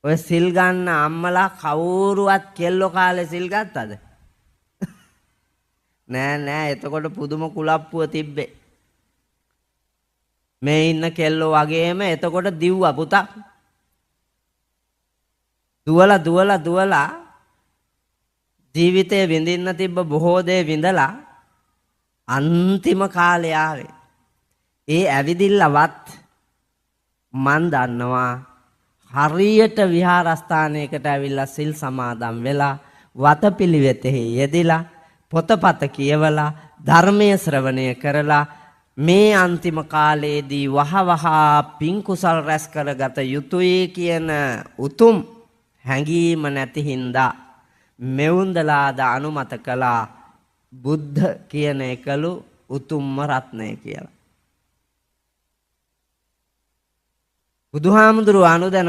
ඔය සිල් ගන්න අම්මලා කවුරුවත් කෙල්ලෝ කාලේ සිල් ගත්තද? නෑ නෑ, එතකොට පුදුම කුලප්පුව තිබ්බේ. මේ ඉන්න කෙල්ලෝ වගේම එතකොට දිව්වා පුතා. දුවලා ජීවිතේ විඳින්න තිබ්බ බොහෝ දේ විඳලා අන්තිම කාලේ ආවේ. ඒ ඇවිදිල්ලවත් මන් දන්නවා හරියට විහාරස්ථානයකට ඇවිල්ලා සිල් සමාදන් වෙලා වතපිළිවෙතෙහි යෙදিলা පොතපත කියවලා ධර්මයේ ශ්‍රවණය කරලා මේ අන්තිම කාලයේදී වහවහ පින් කුසල් රැස් කරගත යුතුයි කියන උතුම් හැඟීම නැති හින්දා මෙවුන්දලාද අනුමත කළා බුද්ධ කියන එකලු උතුම්ම රත්නය කියලා. බුදුහාමුදුරුවෝ අනුදැන